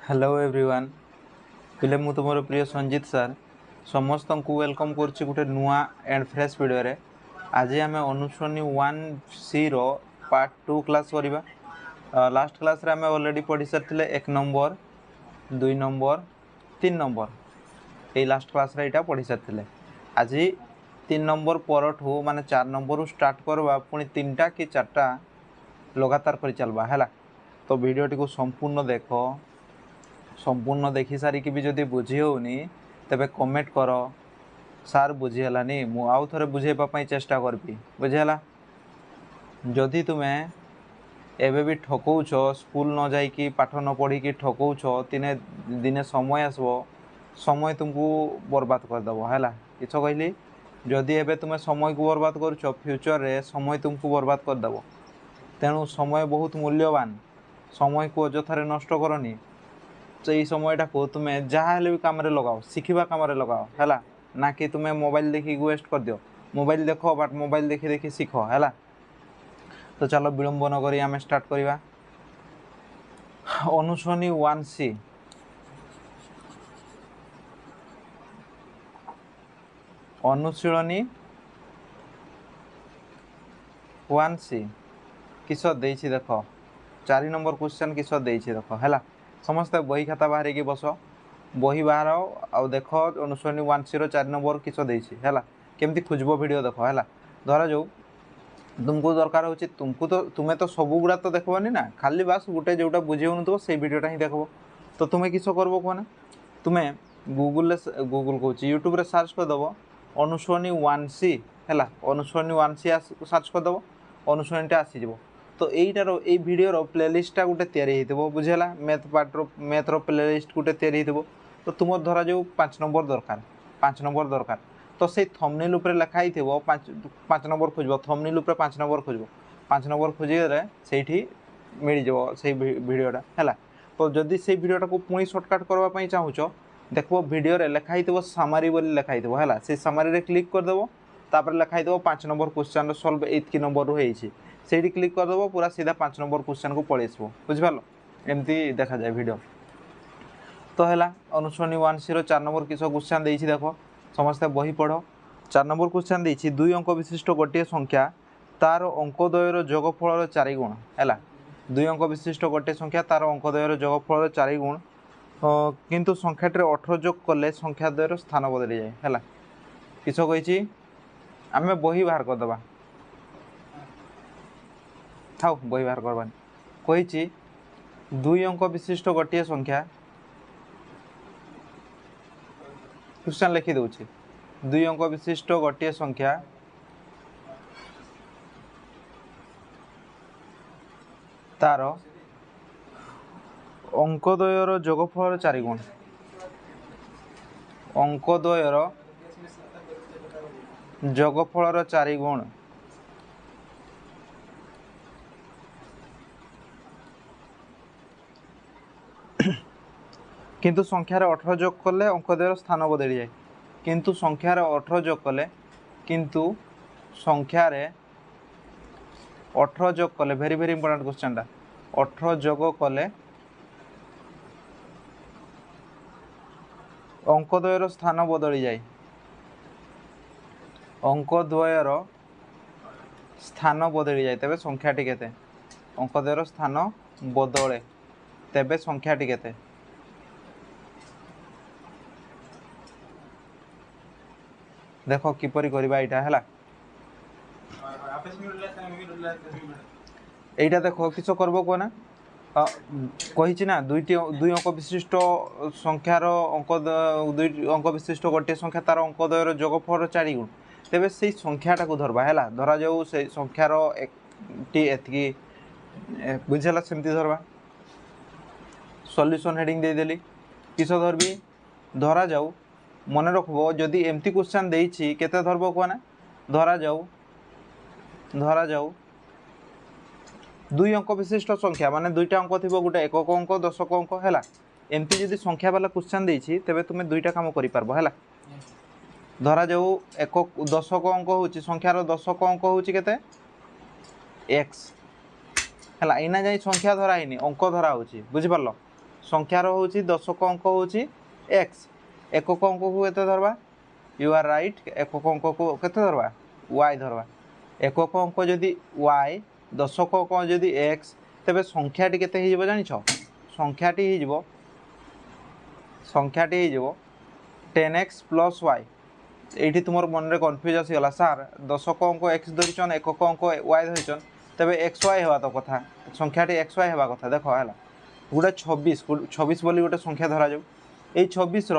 Hello everyone पिले मु तुम प्रिय संजीत सर समस्त को वेलकम करछि गोटे नुआ एंड फ्रेश वीडियो रे। आज आम अनुश्रेणी 1C रो पार्ट 2 क्लास करवा। लास्ट क्लास रे आम ऑलरेडी पढ़ी सारी 1 नंबर 2 नंबर 3 नंबर ये लास्ट क्लास रे इटा पढ़ी सारी। आज 3 नंबर परठू माने 4 नंबर स्टार्ट करवा पुणी 3टा कि 4टा लगातार कर चलवा है। तो वीडियोटी को संपूर्ण देख संपूर्ण देखि सारिकी भी जदि बुझी होनी तेबे कमेंट कर सार बुझीगलानी मु आउ थे बुझेवाई चेष्टा करी बुझीगला। जदि तुम्हें एबे भी ठकौच स्कूल न जाइकी पाठ न पढ़ी ठकौच दिने दिने समय आसो समय तुमको बर्बाद करदेव है किस कहली। जदि एबे तुम्हें समय को बर्बाद कर फ्यूचर रे समय तुमको बर्बाद करदेव। तेणु समय बहुत मूल्यवान समय को अजथारे नष्ट करनी। तो ये समयटा को तुम्हें जहाँ भी कम लगाओ शिखा कम लगाओ है ना कि तुम्हें मोबाइल देखिक वेस्ट कर दियो। मोबाइल देख बट मोबाइल देखी देखी शिख है। तो चलो विलंब न करी आम स्टार्ट करवा। अनुश्रेणी 1C अनुशीलनी 1C किस देख 4 नंबर क्वेश्चन किस देख है। समस्ते बही खाता बाहर की बस बही बाहर आउ देख अनुश्रेणी 1C रो 4 नंबर किस है केमती खोजब वीडियो देख है। धरा जो तुमको दरकार हो तुमको तो तुम्हें तो सब गुड़ा तो देखबनी ना खाली बास गोटे जोटा बुझे हो से वीडियोटा ही देखो। तो तुम्हें किस कर कहना तुम्हें गूगल कहूँ यूट्यूब सर्च करदेव अनुश्रेणी 1C है। अनुश्रेणी 1C सर्च करदेव अनुश्रेणीटा आसीज। तो यहीटार ये वीडियोर प्लेलिस्टा गोटे या बुझेगा मैथ रो प्लेलिस्ट गोटे या। तो तुम धरा जो 5 नंबर दरकार तो से थंबनेल उपर लिखाई थी 5 नंबर खोज थंबनेल उपर 5 नंबर खोज 5 नंबर खोजगले से मिल जाव से वीडियोटा है। तो जदि से वीडियोटा को पुणी सर्टकट करने चाहूच देख वीडियो लिखाई थो सामारी बोली लिखाई थो है से सामारी क्लिक करदेव तापर लिखाई थो 5 नंबर क्वेश्चन सल्व एतकी नंबर रही से क्लिक करदेव पूरा सीधा 5 नंबर क्वेश्चन को पलि आसो बुझिपार एमती देखा जाए वीडियो। तो है अनुश्रेणी 1C रो 4 नंबर किस क्वेश्चन देख समस्ते बही पढ़। 4 नंबर क्वेश्चन देछि 2 अंक विशिष्ट गोटे संख्या तार अंकद्वयर जोगफल 4 गुण है। 2 अंक विशिष्ट गोटे संख्या तार अंकद्वयर जोगफल 4 गुण किंतु संख्याटी 18 जोग कले संख्याद्वयर स्थान बदली जाए है। किस कही आम बही बाहर करदे था बही बाहर करवानी कही 2 अंक विशिष्ट गोटे संख्या क्वेश्चन लिखि दूसरी 2 अंक विशिष्ट गोटे संख्या तार अंकद्वयर जोगफल 4 गुण अंकद्वयर जोगफल 4 गुण किंतु संख्यार 18 जोग कले अंकद्वयर स्थान बदली जाए। किंतु संख्यार 18 जोग कले किंतु संख्यार 18 जोग कले भेरी भेरी इंपोर्टेंट क्वेश्चन 18 जोग कले अंकद्वयर स्थान बदली जाए। अंकद्वयर स्थान बदली जाए तेबे संख्याटी केते अंकद्वयर स्थान बदले तेबे संख्याटी केते देख किपरि करबा एटा है। एटा देख किस करबो कोना कही ना 2 अंक विशिष्ट संख्यार अंक 2 अंक विशिष्ट गोटे संख्या तार अंकद्वयर जोगफल 4 गुण तेबे से संख्याटा को धरबा है। धरा जाऊ से संख्यार एतकी बुझेगा सेमती धरबा सॉल्यूशन हेडिंग दे देली किस धरबी धरा जाऊ मन रखब जदि एमती क्वेश्चन देछि केते धरबो कहना धरा जाऊ 2 अंक विशिष्ट संख्या माने 2टा अंक थी गोटे एकक अंक दशक अंक है। एमती जदि संख्या वाला क्वेश्चन देछि तेबे तुमे 2टा काम करि पारबो है। धरा जाऊ एक दशक अंक होची संख्यार दशक अंक होची केते x है। इना जाई संख्या धरा हिनी अंक धरा होची बुझि पारलो संख्यार हूँ दशक अंक हूँ एक्स एकक अंक को केते धरवा यू आर राइट एकक अंक को केते धरवा वाई धरवा एकक अंक जदि वाई दशक अंक जदि एक्स तेबे संख्याटी केते हो जानिछ संख्याटी हो संख्याटी हो 10x प्लस वाई ये तुम मन में कन्फ्यूज आसीगला सार दशक अंक एक्स धरिचन एकक अंक वाई धरिचन तेबे एक्स वाई हवा तो कथा संख्याटी एक्स वाई हवा कथा देख है गोटे 26 बोली गोटे संख्या धरा जाऊ ये 26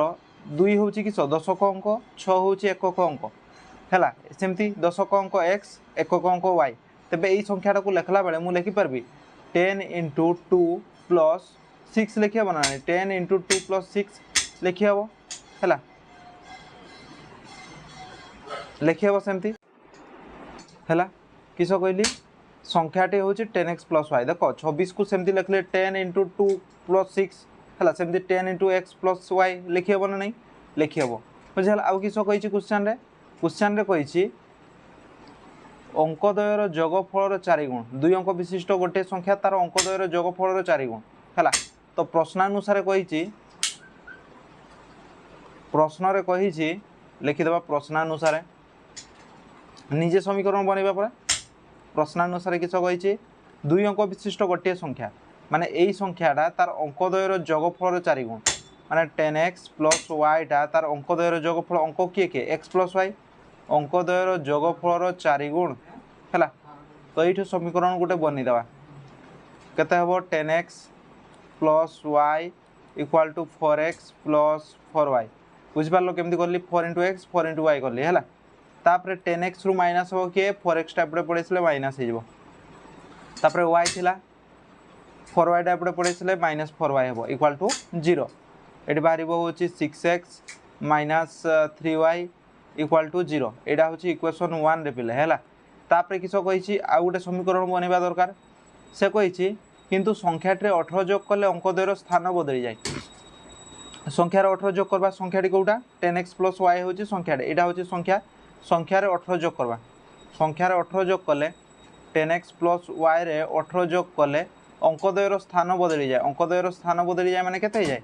दुई हूँ किस दशक अंक 6 हूँ एकक अंक है सेमती दशक अंक एक्स एकक अंक वाई तेबे यही संख्याटा को लिखला बेले मुझे लिखिपारि 10 इंटू 2 प्लस 6 लिखी हे ना 10 इंटू 2 प्लस 6 लिखी हे है लिखी हे सेमती है किस कहली संख्याटी हूँ 10x प्लस वाई देख 26 को सेमती लिखले 10 इंटू 2 प्लस 6 है सेमती 10 इंटू एक्स प्लस वाई लिखी हे ना नहीं लिखी हे बुझे आउ किस कही क्वेश्चन कही अंकद्वयर जोगफल 4 गुण 2 अंक विशिष्ट गोटे संख्या तार अंकद्वयर जोगफल 4 गुण है तो प्रश्नानुसार कही प्रश्न कही लिखिदे प्रश्नानुसार निजे समीकरण बनइबा पर प्रश्नानुसार किस कही 2 अंक विशिष्ट गोटे संख्या माने यही संख्याटा तार अंकद्वयर जोगफल 4 गुण माने 10x प्लस वाईटा तार अंकद्वयर जोगफल अंक किए किए एक्स प्लस वाई अंकद्वयर जोगफल 4 गुण है तो ये समीकरण गोटे बनईदेवा केते हम 10x plus Y equal to 4x plus 4y बुझिपार केमती कली 4 इंटू एक्स 4 इंटू वाई कली है तापर 10x रु माइनस हम किए 4x टाइप पड़े माइनस होपर वाई थिला 4y टाइप पड़े माइनस 4y हम इक्वाल टू 0 ये बाहर हूँ 6x minus 3y equal to 0 यहाँ हूँ इक्वेशन 1 रे पिले है तापर किस कही आउ गोटे समीकरण बनवा दरकार से कही किंतु संख्याटे 18 जोग कले अंकद्वयर स्थान बदली जाए संख्यार 18 जोग करवा संख्याटी कौटा 10x प्लस वाई हूँ संख्याटे यहाँ हूँ संख्या संख्यार 18 जोग करवा संख्यार 18 जोग कले 10x प्लस वाई रे 18 जोग कले अंकद्वयर स्थान बदली जाए अंकद्वयर स्थान बदली जाए माने केते जाए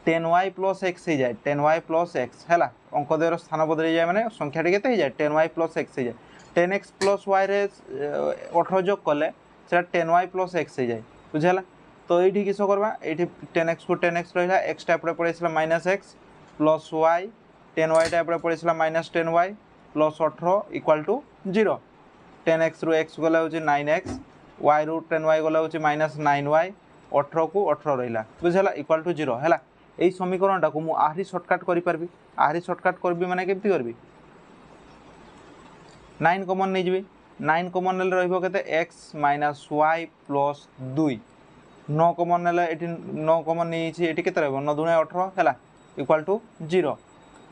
10y प्लस एक्स हो जाए 10y प्लस एक्स है अंकद्वयर स्थान बदली जाए माने संख्याटी केते जाए 10y प्लस एक्स हो जाए 10x प्लस वाई रे 18 जोग कले 10y प्लस एक्स हो जाए बुझेगा तो ये किस करवा ये 10x को 10x रहा एक्स टाइप पड़े minus x plus y 10y टाइप पड़े minus 10y plus 18 equal to 0 10x रु एक्स गला हूँ 9x वाई रु 10y गला हूँ माइनस 9y 18 को 18 रहा बुझेगा इक्वाल टू 0 है यही समीकरणटा को मुझे आहरी सर्टकट करी आहरी सर्टकट करी माने केमती करी 9 कमन नहीं जी 9 कमन ने रही एक्स माइनस वाई प्लस 2 9 कमन ने 9 कमन नहीं के 9 दूने 18 है इक्वाल टू 0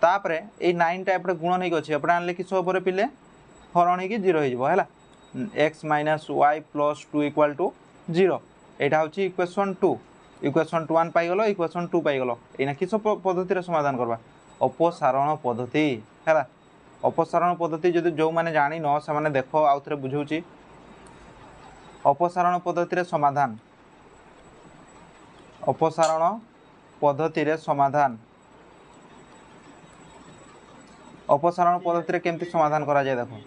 तापर ये 9 टाइप गुण नहीं अच्छे एपटे आने किस पिले हरण हो 0 है X minus Y plus 2 equal to 0 यहाँ हूँ इक्वेशन 2 इक्वेशन 1 पाइगल इक्वेशन 2 पाइगल ये किस पद्धति समाधान करवा अपसारण पद्धति है अपसारण पद्धति जदि जो मैंने जानी न से मैंने देख आउ थे बुझाऊँ अपसारण पद्धति समाधान अपसारण पद्धति समाधान अपसारण पद्धति केमती समाधान करा जाए देखो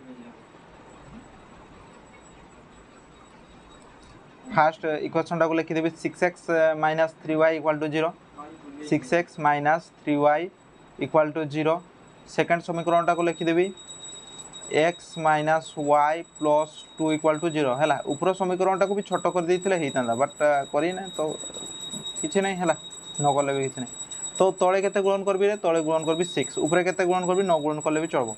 फास्ट इक्वेशन टाक लिखिदेवी 6x minus 3y equal to 0 6x minus 3y equal to 0 second समीकरण टाक लिखिदेवी x minus Y plus 2 equal to 0 है ऊपर समीकरण टाक भी छोट कर देते होता बट करना तो किसी नहीं है न कले भी किसी नहीं तो तले केते गुणन करबी रे तले गुणन करबी 6 ऊपर केते गुणन करबी 9 गुणन कले भी चलबो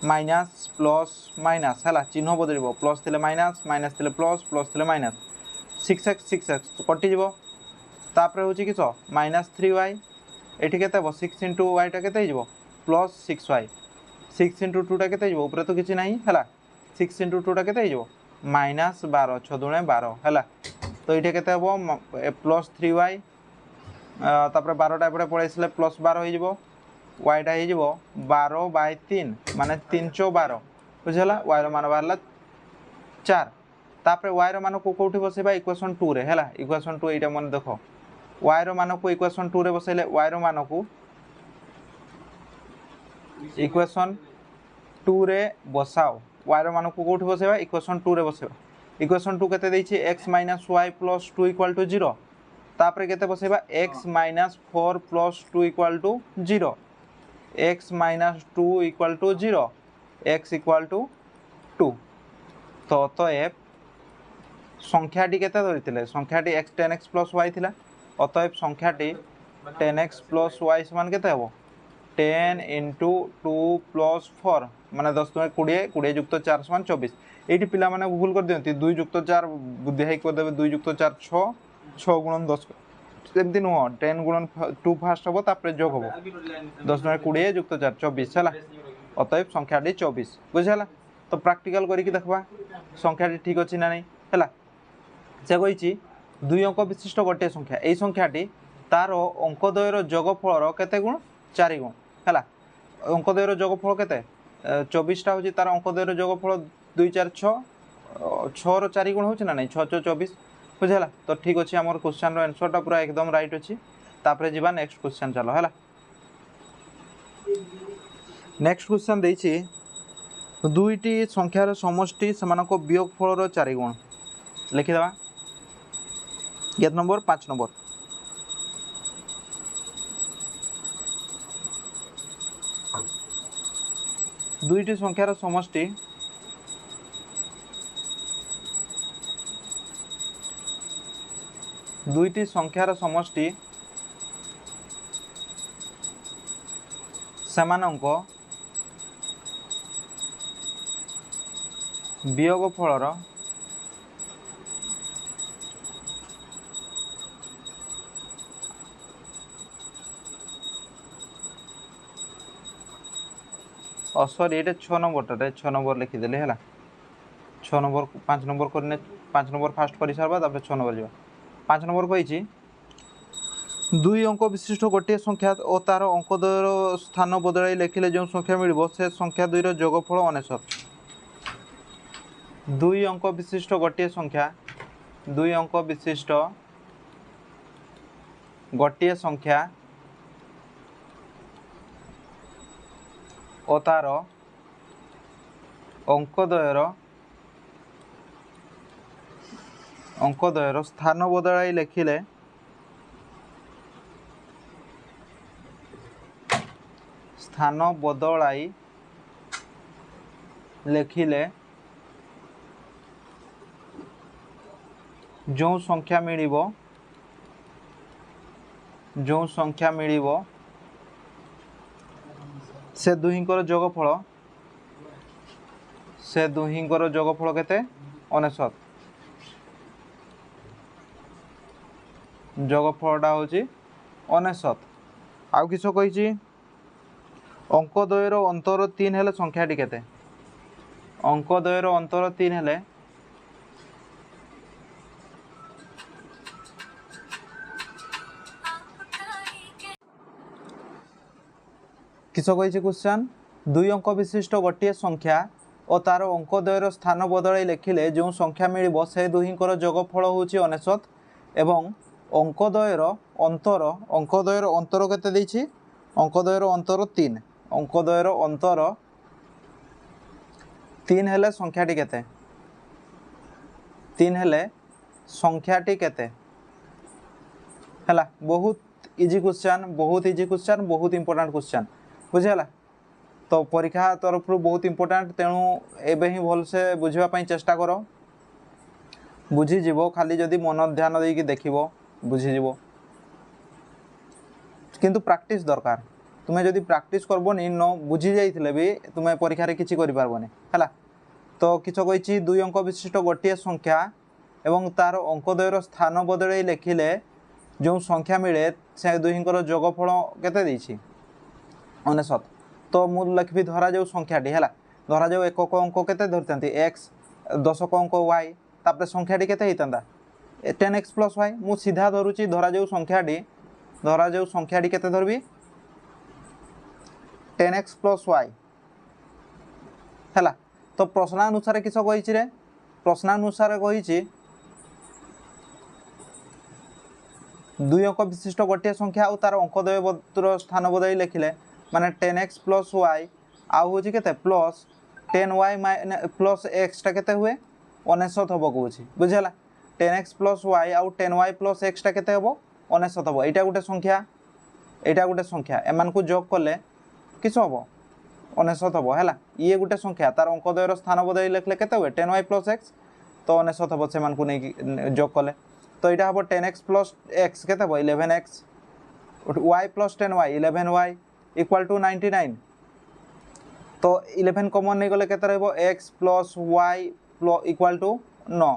माइनस प्लस माइनस है चिन्ह बदल प्लस थे माइनस माइनस थे प्लस प्लस थे माइनस 6x कटिज तापर हूँ किस माइनस 3y ये के 6 इंटू वाईटा के प्लस 6y 6 इंटू 2टा के ऊपर तो किसी ना है 6 इंटू 2टा के माइनस 12 6 दूने 12 है तो ये के प्लस 3y तापर 12टा एपटे पड़े प्लस 12 हो वाईटा हो 12/3 माने 3 × 12 बुझेगा वाईर मान बाहर 4 तापर वाईर मान को कौटी बसेबा इक्वेशन 2 रे है इक्वेशन 2 यहाँ मन देख y रो मान को इक्वेशन 2 रे बसैले y रो मान को इक्वेशन 2 रे बसाओ y रो मान को कोठी बसेबा इक्वेशन 2 रे बसेबा इक्वेशन 2 केते देछि x - y + 2 = 0 तापरे केते बसेबा x - 4 + 2 = 0 x - 2 = 0 x = 2 तो अतएव संख्याटी केते धरिथिले संख्याटी x 10x + y थिला अतएव संख्याटी 10x + y समान केते हबो 10 × 2 + 4 माने 10 * 20 20 + 4 = 24 एठी पिला माने भूल कर दियंती 2 + 4 बुद्धि हाई कर देबे 2 + 4 6 6 × 10 सेमती नुह 10 × 2 फास्ट हबो तापर जोग हबो 10 * 20 + 4 24 हला अतएव संख्याटी 24 बुझला तो प्रैक्टिकल करी कि देखबा संख्याटी ठीक अछि ना नै हला से कहिछि 2 अंक विशिष्ट गोटे संख्या एई संख्याटी तार अंकद्वयर जोगफल केते गुण 4 गुण हला अंकद्वयर जोगफल केते 24 टा होछि तार अंकद्वयर जोगफल 2 4 6 6 रो 4 गुण होछि ना नै 6 6 24 बुझला तो ठीक अछि हमर क्वेश्चन रो आंसर टा पूरा एकदम राइट अछि तापरे जीवा नेक्स्ट क्वेश्चन चलो हला नेक्स्ट क्वेश्चन देछि दुईटी संख्यार समष्टि समानको वियोगफल रो 4 गुण लिखि देबा गेट नंबर 5 नंबर दुईटी संख्यार समष्टि दुईटी संख्यार समष्टि समानको वियोगफलर सॉरी ये 6 नंबर 6 नंबर लिखिदेली है 6 नंबर 5 नंबर करने 5 नंबर फास्ट कर सारबा तापर 6 नंबर जा 5 नंबर कही 2 अंक विशिष्ट गोटे संख्या और तार अंकद्वयर स्थान बदलाई लिखिले जो संख्या मिलिबो से संख्या 2 रो जोगफल 99 2 अंक विशिष्ट गोटे संख्या 2 अंक विशिष्ट गोटे संख्या और तार अंकद्वयर स्थान बदलाई लिखिले स्थान बदलाई लिखिले जो संख्या मिलिबो से दुहींकर जोगफल केते 99 जोगफलटा होची 99 आउ किछो कहिची अंकद्वयर अंतर 3 हेले संख्याटी केते अंकद्वयर अंतर 3 हेले किस कही क्वेश्चन 2 अंक विशिष्ट गोटे संख्या और तार अंकद्वयर स्थान बदलाई लिखिले जो संख्या मिलिबो से दुहींकर जोगफल होची 99 एवं अंकद्वयर अंतर केते देछि अंकद्वयर अंतर 3 अंकद्वयर अंतर 3 हेले संख्याटी केते 3 हेले संख्याटी केते हला बहुत इजी क्वेश्चन बहुत इंपोर्टेंट क्वेश्चन बुझेला तो परीक्षा तरफ बहुत इंपोर्टेंट तेणु एबे ही भल से बुझापी चेष्टा कर बुझीज खाली जदि मन ध्यान देकी देखिबो बुझीज किंतु प्रैक्टिस दरकार तुम्हें जदि प्रैक्टिस करबोनी न बुझी जाइथिले भी तुम्हें परीक्षा रे किछि करि पारबोनी हला तो किछ कहिछि 2 अंक विशिष्ट गोटे संख्या एवं तार अंकद्वयर स्थान बदलै लिखिले जो संख्या मिले से दुहींकर जोगफल केते देछि 99 तो मु लिखबी धरा जो संख्याटी है धरा जो एक अंक केते धरतंती x 10 अंक y तापर संख्याटी केते हेतंदा 10x + y मु सीधा धरुची धरा जो संख्याटी केते धरबी 10x + y है तो प्रश्नानुसार किस कही रे प्रश्नानुसार कही दुई अंक विशिष्ट गोटे संख्या और तार अंकद्वय स्थान बदल लिखिले माने 10x प्लस वाई आउ हूँ के प्लस 10y प्लस एक्सटा के हुए 99 हम कौच बुझेगा 10x प्लस वाई आउ 10y प्लस एक्सटा के हम 99 हम यहाँ गोटे संख्या यहाँ गोटे संख्या एम को जोग कले किस हम 99 हम है ये गोटे संख्या तार अंकद्वयर स्थान बदल लिखले के हुए 10y प्लस एक्स तो 99 हम से नहीं जोग कले तो यहाँ हम 10x प्लस एक्स के 11x y plus 10y 11y equal to 99 तो 11 कमन नहीं गले के X plus Y equal to 9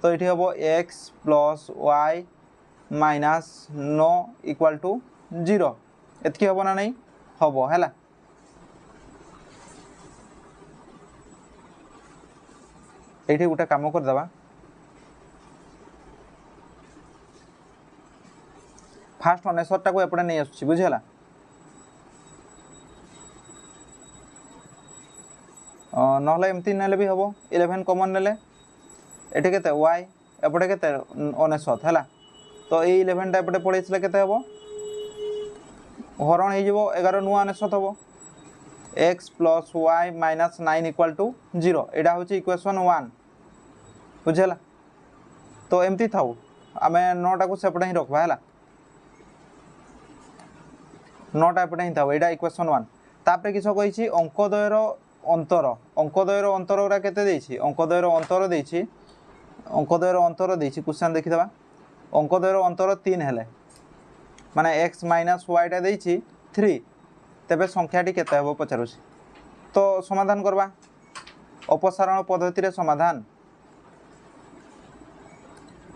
तो ये हम X plus Y minus 9 equal to 0 एतकी हम ना नहीं हम है ये गोटे कम करदे फास्ट 99 टाक एपटे नहीं आसुची बुझेगा ना एमती ने भी हम 11 कमन ने ये के वाई एपटे के 99 है तो ये 11टा एपटे पड़े के हम हरण हो 11 नुआ 99 हम X plus Y minus 9 equal to 0 यहाँ हूँ इक्वेशन 1 बुझेगा तो एमती था आम 9टा को सेपटे ही रखा है 9टा एपटे ही था यहाँ इक्वेशन 1 तापर किस कही अंकद्वयर अंकद्वयर अंतर गुरा के अंकद्वयर अंतर देछि अंकद्वयर अंतर देछि क्वेश्चन देखिदबा अंकद्वयर अंतर 3 हेले माने x माइनस वाईटा देछि 3 तेबे संख्याटी केते हेबो पचारुछि तो समाधान करबा अपसारण पद्धति रे समाधान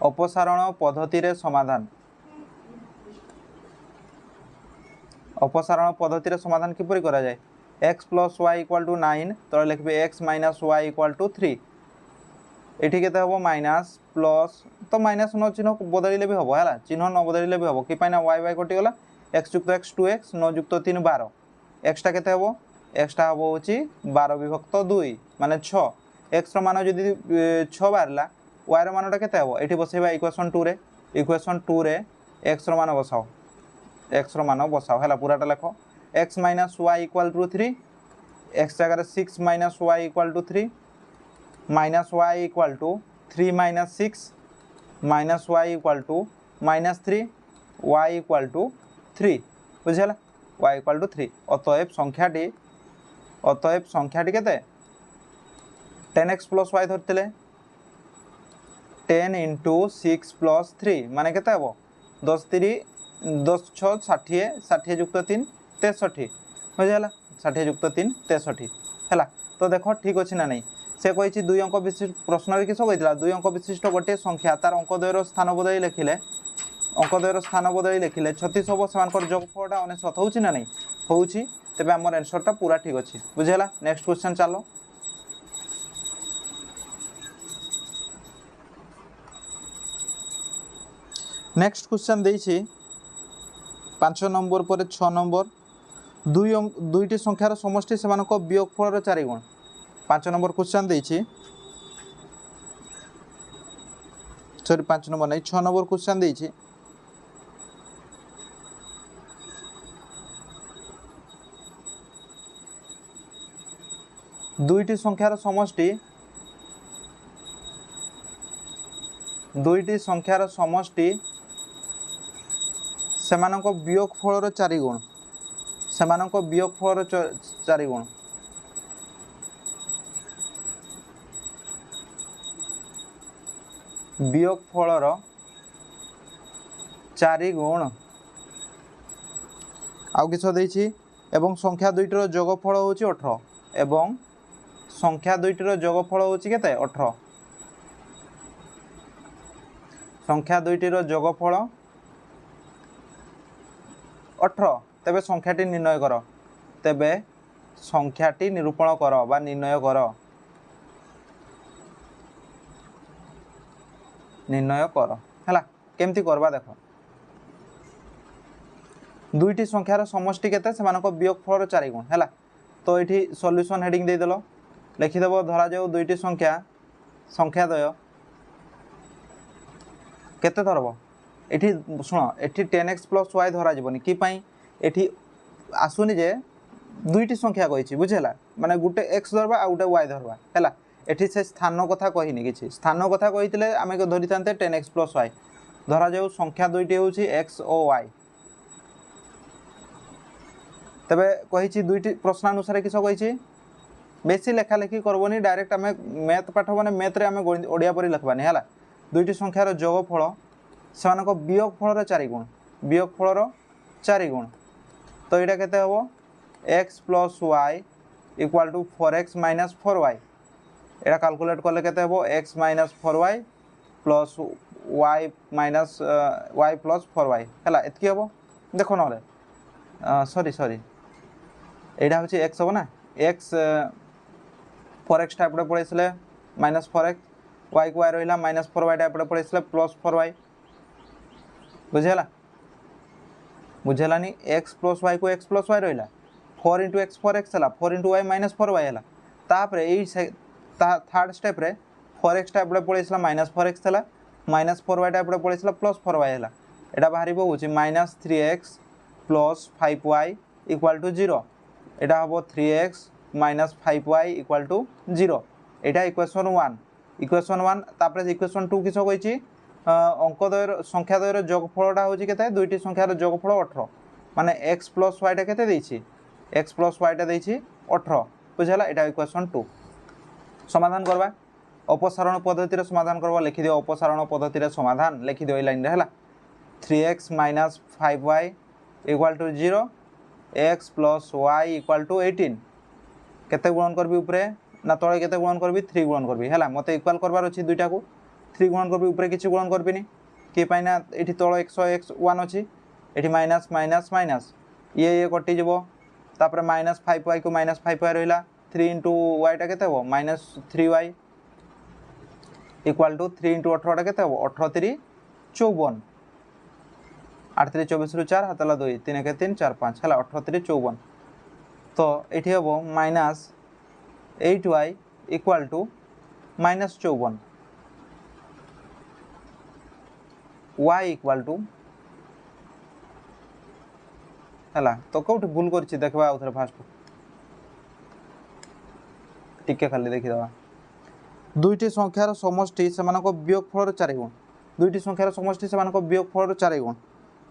अपसारण पद्धति रे समाधान अपसारण पद्धति रे समाधान किपरि करा जाय x plus Y equal to 9 तो लिखे x minus Y equal to 3 ये के हम माइनस प्लस तो माइनस न चिन्ह बदलले भी हम है चिन्ह न बदलले भी हम कि वाई वाई कटिगला x युक्त x 2x 9 युक्त 3 12 एक्सटा के हम एक्सटा हम हूँ 12 विभक्त 2 माने 6 एक्स मान जदि 6 बाहर वाई रानटा के हम ये बसैबा इक्वेशन 2 रे इक्वेशन 2 रे एक्स मान बसाओ एक्स मान बसाओ है पूराटा लेख x minus Y equal to 3 x जगह 6 minus Y equal to 3 minus Y equal to 3 minus 6 minus Y equal to minus 3 y equal to 3 बुझेगा वाई इक्वाल टू 3 अतएव संख्याटी के 10x प्लस वाई धरते 10 इंटू 6 प्लस 3 माने के 10 10 6 60 60 युक्त 3 63 बुझेगा 60 युक्त 3 63 है तो देख ठीक अच्छे ना नहीं से कही दुई अंक विशिष्ट प्रश्न किस कहता दुई अंक विशिष्ट गोटे संख्या तार अंकद्वयर स्थान बदल लिखिले अंकद्वयर स्थान बदल लिखिले 36 हम से जोगफलटा 99 होची ना नहीं होची तेबे आमर आंसरटा पूरा ठीक अच्छे बुझेगा नेक्स्ट क्वेश्चन चलो नेक्स्ट क्वेश्चन देछि 5 नंबर पर 6 नंबर दुईटी संख्यार समष्टि से वियोगफल 4 गुण 5 नंबर क्वेश्चन देछि सॉरी 5 नंबर नहीं 6 नंबर क्वेश्चन देछि दुईटी संख्यार समष्टि सेमानक वियोगफल 4 गुण सेमानक वियोगफल 4 गुण वियोगफल 4 गुण आउ किस देछि एवं संख्या दुईटर जोगफल होछि 18 एवं संख्या दुईटर जोगफल होछि केते 18 संख्या दुईटर जोगफल 18 तेबे संख्याटी निर्णय कर तेबे संख्याटी निरूपण कर बा निर्णय कर है केमती करवा देख दुईटी संख्यार समष्टि केते सेमानक वियोगफल 4 गुण है तो ये सॉल्यूशन हेडिंग देदेल लिखिदेव धरा जाऊ दुईटी संख्याद्वय केते धरब एठी शुण एठी 10x प्लस y धरा जीवनी कि पाई एठी आसुनी जे दुईटी संख्या कही बुझेला माने गुटे x धरबा आ गुटे y धरबा हैला एठी से स्थान कथा कहिनी किछि स्थान कथा कहितले आमे को धरि तांते 10x प्लस y धरा जाऊ संख्या दुईटी होछि x ओ y तबे कहिछि दुईटी प्रश्न अनुसार किस कहिछि बेसी लेखा लेखी करबोनी डायरेक्ट आमे मैथ पाठ माने मैथ रे आमे ओडिया परि लिखबानी हैला दुईटी संख्यार जोगफल सेमानक वियोगफल रो 4 गुण वियोगफल रो 4 गुण तो एटा केते हबो x + y = 4x - 4y एटा कैलकुलेट करले केते हबो x - 4y + y - y + 4y हैला एतकी हबो देखो नले सॉरी एटा होची x हबो ना x 4x टाइप रे पळेसले -4x y को y रहिला -4y टाइप रे पळेसले +4y बुझेलानी x + y को x + y रहिला 4 * x 4x हला 4 * y - 4y हला तापरे एई थर्ड स्टेप रे 4x टाइप रे पळेसला -4x हला -4y टाइप रे पळेसला +4y हला एटा बाहरिबो होची -3x + 5y = 0 एटा हबो 3x - 5y = 0 एटा इक्वेशन 1 तापरे इक्वेशन 2 किसो कहिची अंक द्वयर संख्या द्वयर जोगफलटा होची केते दुईटी संख्यार जोगफल 18 माने x + y टा केते देइची x + y टा देइची 18 बुझला एटा इक्वेशन 2 समाधान करबा अपसारण पद्धति रे समाधान करबा लिखि दियो अपसारण पद्धति रे समाधान लिखि दियो ए लाइन रे हला 3x - 5y = 0 x + y = 18 केते गुणन करबी ऊपरे ना तळे केते गुणन करबी 3 गुणन करबी हला मते इक्वल करबार अछि दुईटा को 3 गुणन करबी ऊपरे किछि गुणन करबिनी के पाइना एठी तळ 1 अछि एठी माइनस माइनस माइनस ये कटि जबो तापर -5y को -5y रहिला 3 * y टा केते हो -3y = 3 * 18 टा केते हो 18 3 54 8 3 24 रु 4 हातला 2 3 1 3 4 5 हला 18 3 54 तो एठी हबो -8y = -54 y = हला तो कोठी भूल करछि देखबा उथरे फास्ट टिके खाली देखि दबा दुईटी संख्यार समष्टि सेमानको वियोगफल 4 गुण दुईटी संख्यार समष्टि सेमानको वियोगफल 4 गुण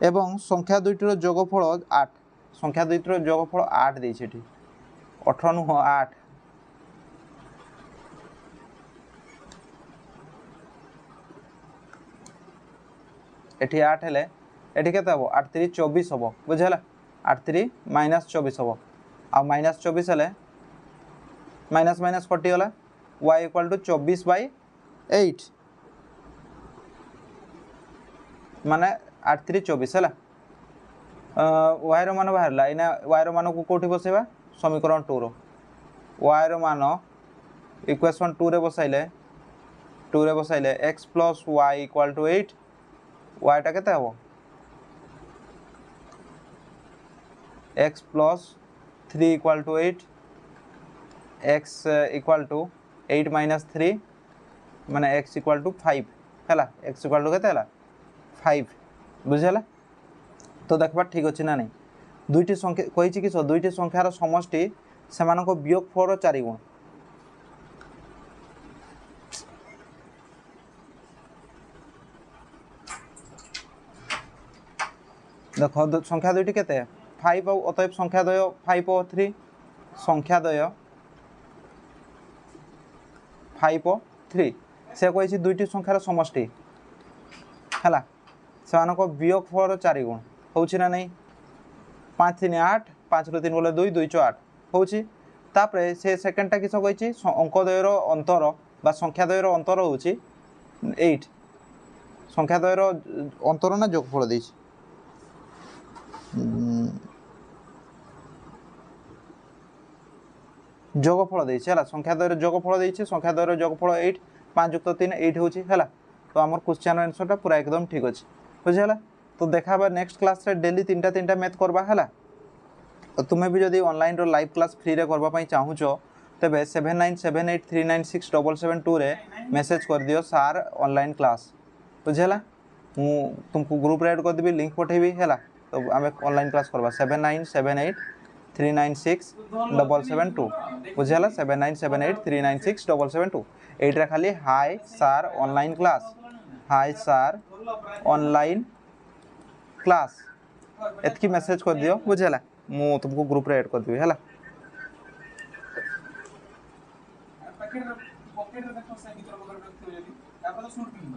एवं संख्या दुईटीर जोगफल 8 संख्या दुईटीर जोगफल 8 देइ छेठी 18 नु 8 एठी 8 हेले एठी केते हबो 8 3 24 हबो बुझला 8 3 -24 हबो आ -24 हेले माइनस माइनस कटि गला y = 24/8 माने 8 3 24 हला y रो मान बाहरला इना y रो मान को कोठी बसेबा समीकरण 2 रो y रो मान इक्वेशन 2 रे बसाइले x + y = 8 y टा केते हबो x + 3 = 8 x = 8 - 3 माने x = 5 हला x = केते हला 5 बुझला तो देखबा ठीक अछि ना नै दुईटी संख्या कहिछि कि दुईटी संख्यार समष्टि सेमानको वियोगफल 4 गुण देखो संख्या दुईटी केते 5 और अतएव संख्या द्वय 5 और 3 संख्या द्वय 5 और 3 से कहिछि दुईटी संख्यार समष्टि हला सेमानको वियोगफल 4 गुण होछि ना नै 5 3 8 5 रो 3 बोले 2 2 4 होछि तापरे से सेकंडटा किस कहिछि अंक द्वयर अंतर बा संख्या द्वयर अंतर होछि 8 संख्या द्वयर अंतर ना जोगफल देछि जोगफल देछि हला संख्या द्वयर जोगफल देछि संख्या द्वयर जोगफल 8 5 + 3 8 होछि हला तो हमर क्वेश्चन आंसर टा पूरा एकदम ठीक अछि बुझला तो देखाबा नेक्स्ट क्लास रे डेली 3टा मैथ करबा हला तो तुम्हें भी जदी ऑनलाइन रो लाइव क्लास फ्री रे करबा पई चाहूचो तबे 7978396772 रे मेसेज कर दियो सार ऑनलाइन क्लास बुझला मु तुमको ग्रुप रे ऐड कर देबी लिंक पठेबी हैला तो आमे ऑनलाइन क्लास करबा 7978396772 बुझियाला 7978396772 एइट्रा खाली hi sir online class hi sir online class एतकी मेसेज कर दियो बुझियाला मु तुमको ग्रुप रे ऐड कर देबी हैला पॉकेट रे देखो से भीतर बगर रखते हो यदि तापर तो सूट पिन